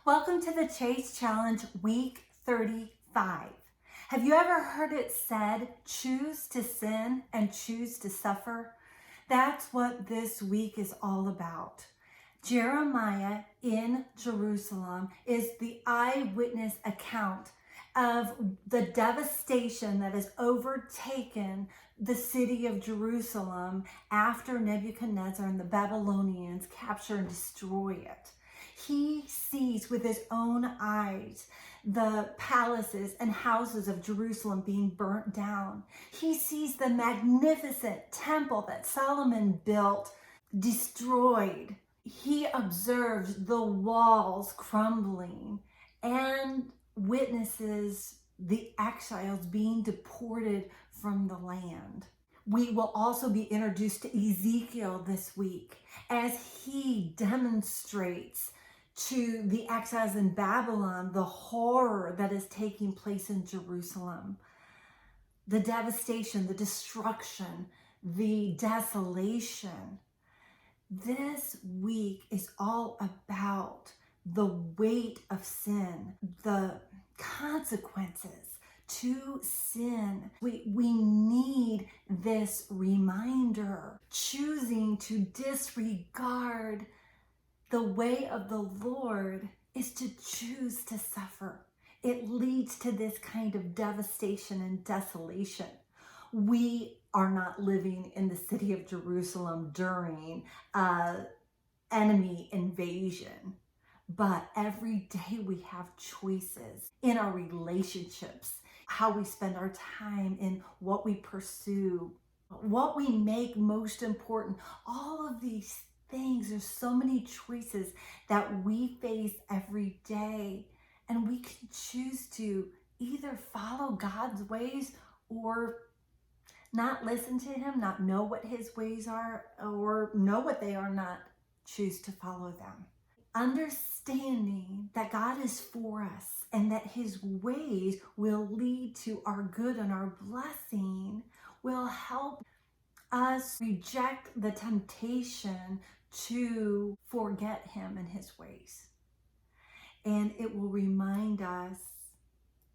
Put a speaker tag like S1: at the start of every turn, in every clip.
S1: Welcome to the Chase Challenge Week 35. Have you ever heard it said, choose to sin and choose to suffer? That's what this week is all about. Jeremiah in Jerusalem is the eyewitness account of the devastation that has overtaken the city of Jerusalem after Nebuchadnezzar and the Babylonians capture and destroy it. He sees with his own eyes the palaces and houses of Jerusalem being burnt down. He sees the magnificent temple that Solomon built destroyed. He observes the walls crumbling and witnesses the exiles being deported from the land. We will also be introduced to Ezekiel this week as he demonstrates to the exiles in Babylon the horror that is taking place in Jerusalem. The devastation, the destruction, the desolation. This week is all about the weight of sin, the consequences to sin. We need this reminder. Choosing to disregard the way of the Lord is to choose to suffer. It leads to this kind of devastation and desolation. We are not living in the city of Jerusalem during enemy invasion, but every day we have choices in our relationships, how we spend our time, in what we pursue, what we make most important. All of these things, there's so many choices that we face every day, and we can choose to either follow God's ways or not listen to him, not know what his ways are, or know what they are, not choose to follow them. Understanding that God is for us and that his ways will lead to our good and our blessing will help us reject the temptation to forget him and his ways. And it will remind us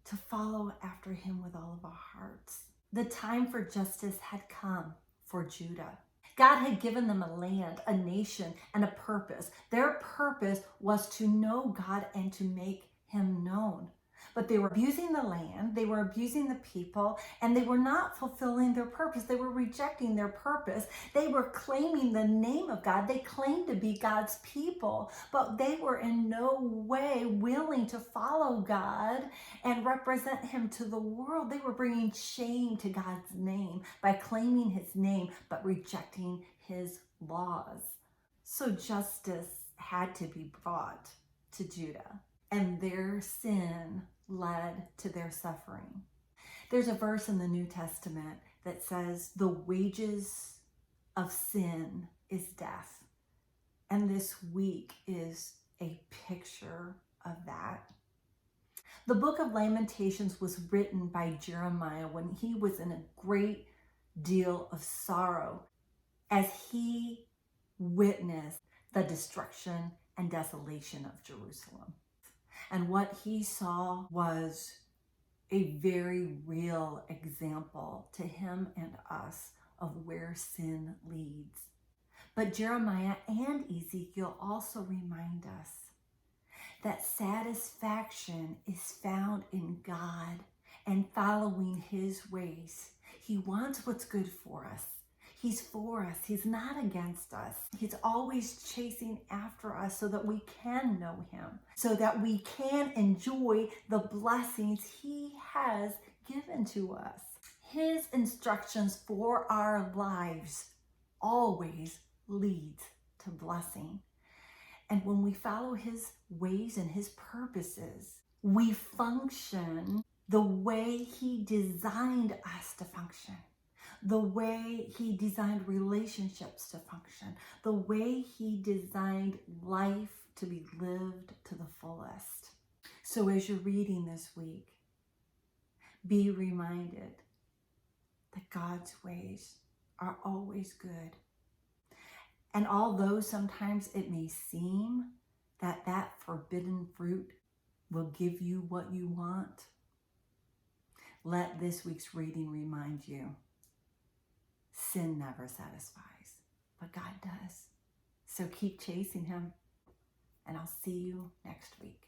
S1: to follow after him with all of our hearts. The time for justice had come for Judah. God had given them a land, a nation, and a purpose. Their purpose was to know God and to make him known. But they were abusing the land, they were abusing the people, and they were not fulfilling their purpose. They were rejecting their purpose. They were claiming the name of God. They claimed to be God's people, but they were in no way willing to follow God and represent him to the world. They were bringing shame to God's name by claiming his name, but rejecting his laws. So justice had to be brought to Judah, and their sin led to their suffering. There's a verse in the New Testament that says the wages of sin is death. And this week is a picture of that. The book of Lamentations was written by Jeremiah when he was in a great deal of sorrow as he witnessed the destruction and desolation of Jerusalem. And what he saw was a very real example to him and us of where sin leads. But Jeremiah and Ezekiel also remind us that satisfaction is found in God and following his ways. He wants what's good for us. He's for us. He's not against us. He's always chasing after us so that we can know him, so that we can enjoy the blessings he has given to us. His instructions for our lives always lead to blessing. And when we follow his ways and his purposes, we function the way he designed us to function. The way he designed relationships to function, the way he designed life to be lived to the fullest. So as you're reading this week, be reminded that God's ways are always good. And although sometimes it may seem that forbidden fruit will give you what you want. Let this week's reading remind you, sin never satisfies, but God does. So keep chasing him, and I'll see you next week.